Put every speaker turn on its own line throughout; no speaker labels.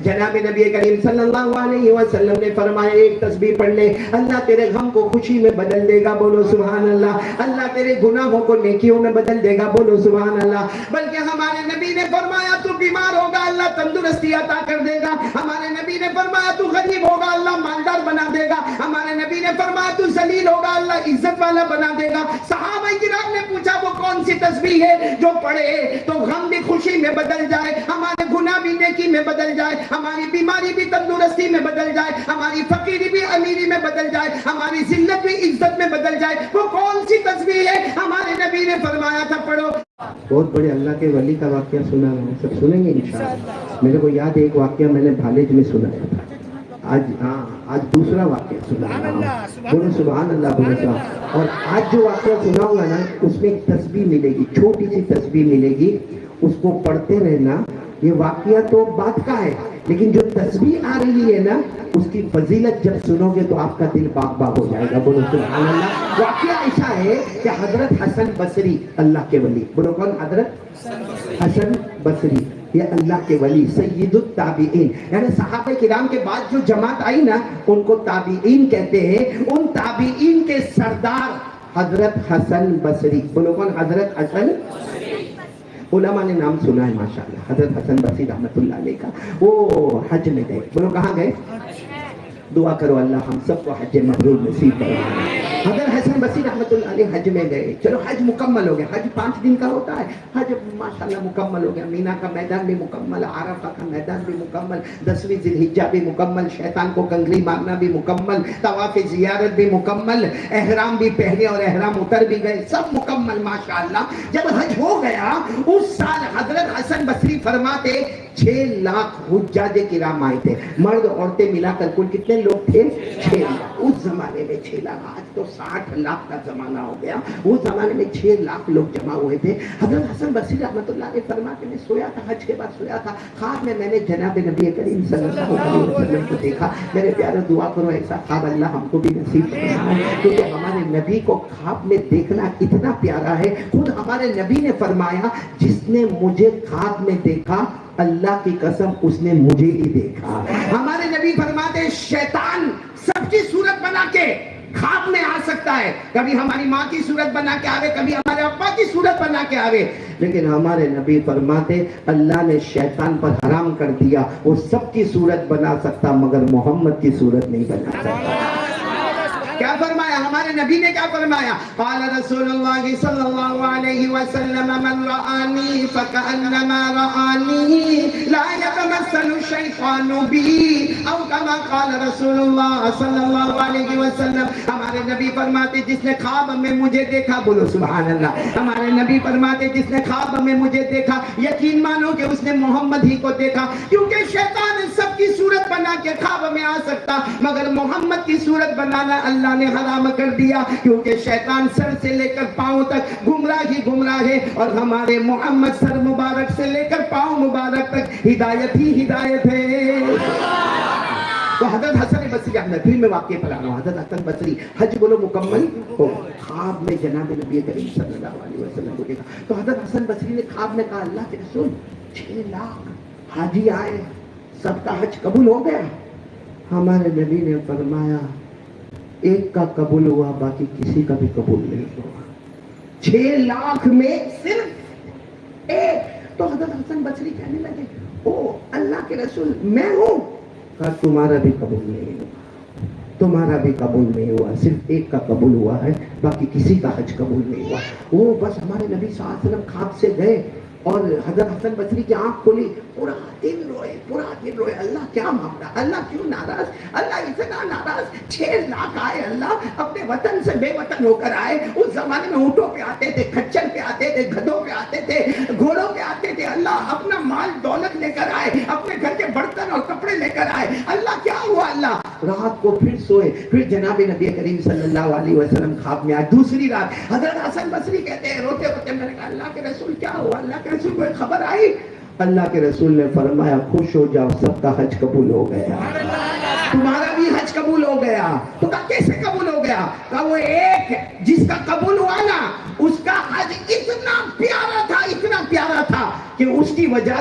جناب نبی کریم صلی اللہ علیہ وسلم نے فرمایا ایک تسبیح پڑھ لے اللہ تیرے غم کو خوشی میں بدل دے گا، بولو سبحان اللہ۔ اللہ تیرے گناہوں کو نیکیوں میں بدل دے گا، بولو سبحان اللہ۔ بلکہ ہمارے نبی نے فرمایا تو بیمار ہوگا اللہ تندرستی عطا کر دے گا، ہمارے نبی نے فرمایا تو غریب ہوگا اللہ مالدار بنا دے گا، ہمارے نبی نے فرمایا تو ذلیل ہوگا اللہ عزت والا بنا دے گا۔ صحابہ کرام نے پوچھا وہ کون سی تسبیح ہے جو پڑھے تو غم بھی خوشی میں بدل جائے، ہمارے گناہ بھی نیکی میں بدل جائے، ہماری بیماری بھی تندرستی میں بدل جائے، ہماری فقیری بھی امیری میں بدل جائے، ہماری ذلت بھی عزت میں بدل جائے، وہ کون سی تسبیح ہے؟ ہمارے نبی نے فرمایا تھا پڑھو۔ بہت بڑے اللہ کے ولی کا واقعہ سنا ہے، سب سنیں گے انشاءاللہ۔ میرے کو یاد ہے ایک واقعہ میں نے بھالج میں سنایا تھا، آج دوسرا واقعہ سنا ہے، بولو سبحان اللہ بولو سبحان۔ اور آج جو واقعہ سناؤں گا نا اس میں ایک تسبیح ملے گی، چھوٹی سی تسبیح ملے گی، اس کو پڑھتے رہنا۔ یہ واقعہ تو بات کا ہے لیکن جو تسبیح آ رہی ہے نا اس کی فضیلت جب سنو گے تو آپ کا دل باغ باغ ہو جائے گا، بولو سبحان اللہ۔ واقعہ ایسا ہے کہ حضرت حسن بصری اللہ کے ولی، بولو کون؟ حضرت حسن بصری، یہ اللہ کے ولی سید التابعین، یعنی صحابہ کرام کے بعد جو جماعت آئی نا ان کو تابعین کہتے ہیں۔ ان تابعین کے سردار حضرت حسن بصری، بولو کون؟ حضرت حسن۔ علماء نے نام سنا ہے ماشاءاللہ، حضرت حسن بصری رحمت اللہ علیہ کا۔ وہ حج میں گئے، بولو کہاں گئے؟ دعا کرو اللہ ہم سب کو حج مبرور نصیب فرمائے۔ حضرت حسن بصری رحمت اللہ علیہ حج میں گئے، چلو حج مکمل ہو گیا، حج 5 دن کا ہوتا ہے، حج ماشاءاللہ مکمل ہو گیا، مینا کا میدان بھی مکمل، عرفہ کا میدان بھی مکمل، 10ویں ذی الحجہ بھی مکمل، شیطان کو کنگری مارنا بھی مکمل، طواف زیارت بھی مکمل، احرام بھی پہنے اور احرام اتر بھی گئے، سب مکمل ماشاءاللہ۔ جب حج ہو گیا اس سال حضرت حسن بصری فرماتے 6 لاکھ حجاج کرام آئے تھے، مرد عورتیں ملا کر کل کتنے لوگ تھے؟ 6 لاکھ۔ اس زمانے میں 6 لاکھ، آج تو 60 لاکھ کا زمانہ ہو گیا، اس زمانے میں 6 لاکھ لوگ جمع ہوئے تھے۔ حضرت حسن بصری رحمت اللہ علیہ فرماتے میں سویا تھا، حج کے بعد سویا تھا، خواب میں نے جناب نبی کریم صلی اللہ علیہ وسلم کو دیکھا۔ میرے پیارے دعا کرو ایسا خواب اللہ ہم کو بھی نصیب فرمائے، کیونکہ ہمارے نبی کو خواب میں دیکھنا اتنا پیارا ہے۔ خود ہمارے نبی نے فرمایا جس نے مجھے خواب میں دیکھا اللہ کی قسم اس نے مجھے ہی دیکھا۔ ہمارے نبی فرماتے شیطان سب کی صورت بنا کے خواب میں آ سکتا ہے، کبھی ہماری ماں کی صورت بنا کے آوے، کبھی ہمارے ابا کی صورت بنا کے آوے، لیکن ہمارے نبی فرماتے اللہ نے شیطان پر حرام کر دیا، وہ سب کی صورت بنا سکتا مگر محمد کی صورت نہیں بنا سکتا۔ کیا فرمایا ہمارے نبی نے؟ کیا فرمایا؟ قال رسول اللہ صلی اللہ علیہ وسلم من رآنی فکأنما رآنی لا یتمثل الشیطان بی، او کما قال رسول اللہ صلی اللہ علیہ وسلم۔ ہمارے نبی فرماتے جس نے خواب میں مجھے دیکھا، بولو سبحان اللہ، ہمارے نبی فرماتے جس نے خواب میں مجھے دیکھا یقین مانو کہ اس نے محمد ہی کو دیکھا، کیونکہ شیطان سب کی صورت بنا کے خواب میں آ سکتا مگر محمد کی صورت بنانا اللہ نے حرام کر دیا، کیونکہ شیطان سر سے لے کر پاؤں تک گمراہ ہی گمراہ ہے، اور ہمارے محمد سر مبارک سے لے کر پاؤں مبارک تک ہدایت ہی ہدایت ہے۔ تو حضرت حسن بصری پھر میں واقعے پر آ رہا ہوں۔ حضرت حسن بصری حج بولو مکمل ہو، خواب میں جناب نبی کریم صلی اللہ علیہ وسلم کو دیکھا، تو حضرت حسن بصری نے خواب میں کہا اللہ کے رسول 6 لاکھ حاجی آئے، سب کا حج قبول ہو گیا؟ ہمارے نبی نے فرمایا ایک کا قبول ہوا باقی کسی کا بھی قبول نہیں ہوا، 6 لاکھ میں صرف ایک۔ تو حضرت حسن بصری کہنے لگے او اللہ کے رسول میں ہوں، کہا تمہارا بھی قبول نہیں ہوا، تمہارا بھی قبول نہیں ہوا، صرف ایک کا قبول ہوا ہے باقی کسی کا حج قبول نہیں ہوا۔ وہ بس ہمارے نبی صلی اللہ علیہ وسلم خواب سے گئے اور حضرت حسن بصری کی آنکھ کھلی، پورا دن روئے، اللہ کیا معاملہ، اللہ کیوں ناراض، اللہ اتنا ناراض، 6 لاکھ آئے اللہ اپنے وطن سے بے وطن ہو کر آئے۔ اس زمانے میں اونٹوں پہ آتے تھے، کھچر پہ آتے تھے، گدھوں پہ آتے تھے، گھوڑوں پہ آتے تھے، اللہ اپنا مال دولت لے کر آئے، اپنے گھر کے برتن اور کپڑے لے کر آئے، اللہ کیا ہوا؟ اللہ رات کو پھر سوئے، پھر جناب نبی کریم صلی اللہ علیہ وسلم خواب میں آئے۔ دوسری رات حضرت حسن بصری کہتے ہیں روتے روتے میں نے کہا اللہ کے رسول کیا ہوا؟ اللہ کے رسول کو خبر آئی؟ اللہ کے رسول نے فرمایا خوش ہو جاؤ، سب کا حج قبول ہو گیا، تمہارا بھی حج قبول ہو گیا۔ تو کہا کیسے قبول ہو گیا؟ کہا وہ ایک جس کا قبول ہوا نا اس کا حج اتنا پیارا تھا، اتنا پیارا تھا کہ کہ اس کی وجہ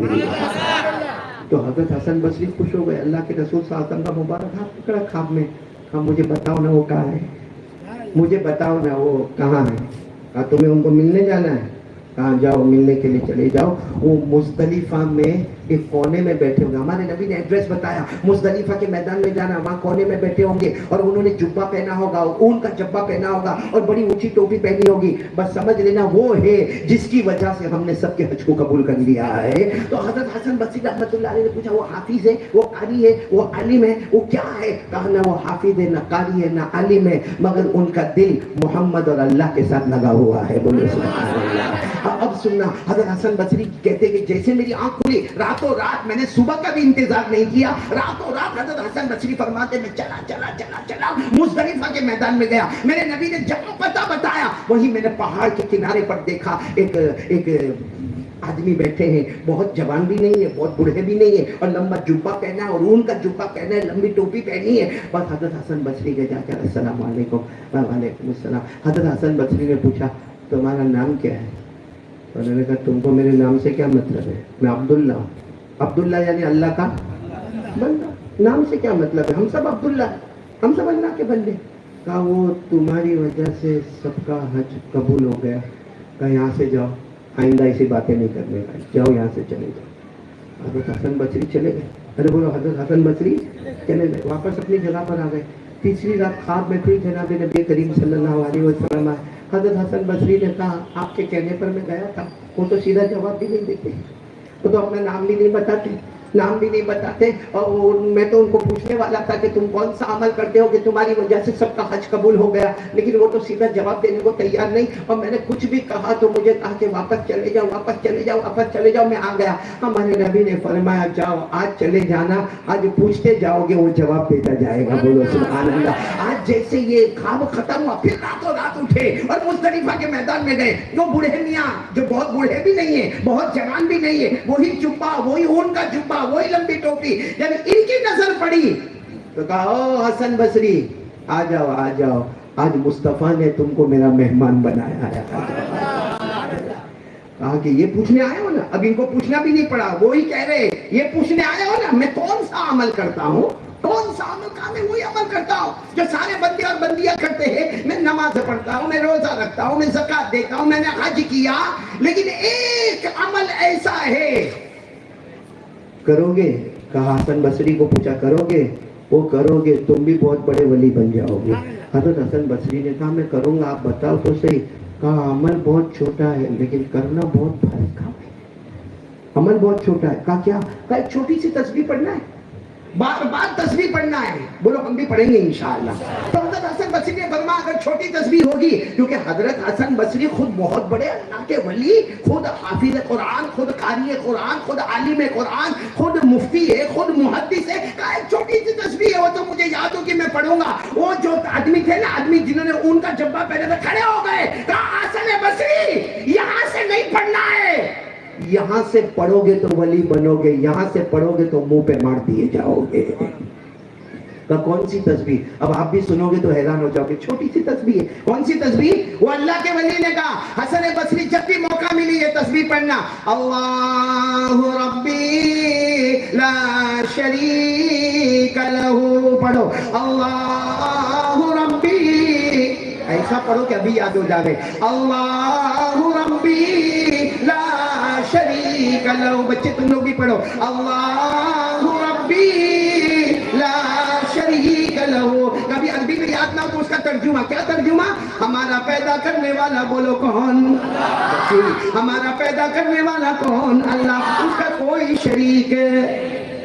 لیا. تو حضرت حسن بصری خوش ہو گئے. اللہ کے رسول صلی اللہ علیہ وسلم کا مبارک ہاتھ پکڑا خواب میں. کہا مجھے بتاؤ نا وہ کہاں ہے, مجھے بتاؤ نا وہ کہاں ہے. کہا تمہیں ان کو ملنے جانا ہے. کہاں جاؤ ملنے کے لیے چلے جاؤ. وہ مزدلفہ میں ایک کونے میں بیٹھے ہوں گے. ہمارے نبی نے ایڈریس بتایا, مزدلفہ کے میدان میں جانا, وہاں کونے میں بیٹھے ہوں گے اور انہوں نے جبہ پہنا ہوگا, اون کا جبہ پہنا ہوگا اور بڑی اونچی ٹوپی پہنی ہوگی. بس سمجھ لینا وہ ہے جس کی وجہ سے ہم نے سب کے حج کو قبول کر لیا ہے. تو حضرت حسن بصری رحمۃ اللہ علیہ نے پوچھا وہ حافظ ہے, وہ قاری ہے, وہ عالم ہے, وہ کیا ہے؟ کہا نہ وہ حافظ ہے, نہ قاری ہے, نہ عالم ہے, مگر ان کا دل محمد اور اللہ کے ساتھ لگا ہوا ہے. بولے سبحان اللہ. اب سننا, حضرت حسن بصری کہتے کہ جیسے میری آنکھ کھلی راتوں رات, میں نے صبح کا بھی انتظار نہیں کیا, راتوں رات حضرت حسن بصری فرماتے میں چلا مزدلفہ کے میدان میں گیا. میرے نبی نے جگہ پتہ بتایا, وہی میں نے پہاڑ کے کنارے پر دیکھا ایک آدمی بیٹھے ہیں, بہت جوان بھی نہیں ہے, بہت بوڑھے بھی نہیں ہے, اور لمبا جبہ پہنا ہے اور اون کا جبہ پہنا ہے, لمبی ٹوپی پہنی ہے. بس حضرت حسن بصری کے جا کر السلام علیکم. وعلیکم السلام. حضرت حسن بصری نے پوچھا تمہارا نام کیا ہے؟ انہوں نے کہا تم کو میرے نام سے کیا مطلب ہے؟ میں عبداللہ ہوں. عبداللہ یعنی اللہ کا بندہ. نام سے کیا مطلب ہے؟ ہم سب عبداللہ, ہم سب اللہ کے بندے. کہا وہ تمہاری وجہ سے سب کا حج قبول ہو گیا. کہا یہاں سے جاؤ, آئندہ ایسی باتیں نہیں کرنے کا, جاؤ یہاں سے چلے جاؤ. حضرت حسن بصری چلے گئے. ارے بولو حضرت حسن بصری چلے گئے, واپس اپنی جگہ پر آ گئے. تیسری رات خواب میں پھر جناب نبی کریم صلی اللہ علیہ وسلم آئے. حضرت حسن بصری نے کہا آپ کے کہنے پر میں گیا تھا. وہ تو سیدھا جواب بھی نہیں دیتے, وہ تو اپنا نام بھی نہیں بتاتے, اور میں تو ان کو پوچھنے والا تھا کہ تم کون سا عمل کرتے ہو کہ تمہاری وجہ سے سب کا حج قبول ہو گیا, لیکن وہ تو سیدھا جواب دینے کو تیار نہیں. اور میں نے کچھ بھی کہا تو مجھے کہا کہ واپس چلے جاؤ. میں آ گیا. ہمارے نبی نے فرمایا جاؤ آج چلے جانا, آج پوچھتے جاؤ گے وہ جواب دیتا جائے گا. بولو سبحان اللہ. آج جیسے یہ خواب ختم ہوا پھر راتوں رات اٹھے اور مزدلفہ کے میدان میں گئے. وہ بوڑھے میاں جو بہت بوڑھے بھی نہیں ہے, بہت جوان بھی نہیں ہے, وہی جبہ, وہی اون کا جبہ, وہی لمبی ٹوپی, جب ان کی نظر پڑی تو کہا او حسن بصری آ جاؤ, آج مصطفیٰ نے تم کو میرا مہمان بنایا ہے. کہا کہ یہ پوچھنے آئے ہو نا, اب ان کو پوچھنا بھی نہیں پڑا, وہی کہہ رہے یہ پوچھنے آئے ہو نا میں کون سا عمل کرتا ہوں, کون سا عمل کا میں وہی عمل کرتا ہوں جو سارے بندے اور بندیاں کرتے ہیں. میں نماز پڑھتا ہوں, میں روزہ رکھتا ہوں, میں زکات دیتا ہوں, میں نے حج کیا, لیکن ایک عمل ایسا ہے کرو گے. کہا حسن بصری کو پوچھا کرو گے؟ وہ کرو گے تم بھی بہت بڑے ولی بن جاؤ گے. حضرت حسن بصری نے کہا میں کروں گا, آپ بتاؤ تو صحیح. کہا عمل بہت چھوٹا ہے لیکن کرنا بہت بھاری کام ہے. عمل بہت چھوٹا ہے. کہا کیا؟ کہا ایک چھوٹی سی تسبیح پڑھنا ہے, بار بار تسبیح پڑھنا ہے. بولو ہم بھی پڑھیں گے انشاءاللہ. تو حضرت حسن بصری نے فرمایا اگر چھوٹی تسبیح ہوگی, کیونکہ حضرت حسن بصری خود بہت بڑے اللہ کے ولی, خود حافظ قرآن, خود قاری قرآن, خود عالم قرآن, خود مفتی ہے, خود محدث ہے. کہا ایک چھوٹی سی تسبیح ہے, وہ تو مجھے یاد ہو کہ میں پڑھوں گا. وہ جو آدمی تھے نا, آدمی جنہوں نے اون کا جبہ پہنے تھے, کھڑے ہو گئے. کہا حسن بصری یہاں سے نہیں پڑھنا ہے, یہاں سے پڑھو گے تو ولی بنو گے, یہاں سے پڑھو گے تو منہ پہ مار دیے جاؤ گے. کون سی تسبیح؟ اب آپ بھی سنو گے تو حیران ہو جاؤ گے. چھوٹی سی تسبیح ہے. کون سی تسبیح؟ وہ اللہ کے ولی نے کہا حسن بصری جب بھی موقع ملی یہ تسبیح پڑھنا, اللہ ربی لا شریک لہ. پڑھو اللہ ربی, ایسا پڑھو کہ ابھی یاد ہو جائے. اللہ ربی لا شریک لہ. بچے تم لوگ بھی پڑھو اللہ ربی لا شریک لہ. کبھی عربی میں یاد نہ ہو تو اس کا ترجمہ کیا؟ ترجمہ ہمارا پیدا کرنے والا بولو کون؟ ہمارا پیدا کرنے والا کون؟ اللہ. اس کا کوئی شریک,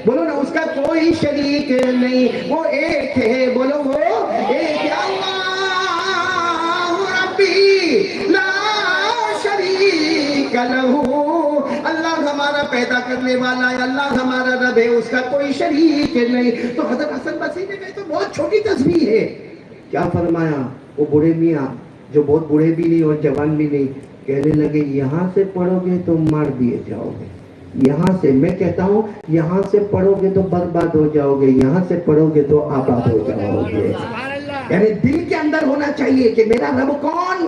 بولو نا, اس کا کوئی شریک نہیں, وہ ایک ہے. بولو وہ ایک ہے. اللہ ربی لا شریک لہ. اللہ ہمارا پیدا کرنے والا ہے, اللہ ہمارا رب ہے, اس کا کوئی شریک نہیں. تو حضرت حسن بصری نے کہا تو بہت چھوٹی تسبیح ہے. کیا فرمایا؟ وہ بوڑھے میاں جو بہت بوڑھے بھی نہیں اور جوان بھی نہیں, کہنے لگے یہاں سے پڑھو گے تو مار دیے جاؤ گے, یہاں سے, میں کہتا ہوں یہاں سے پڑھو گے تو برباد ہو جاؤ گے, یہاں سے پڑھو گے تو آباد ہو جاؤ گے. یعنی دل کے اندر ہونا چاہیے کہ میرا رب کون؟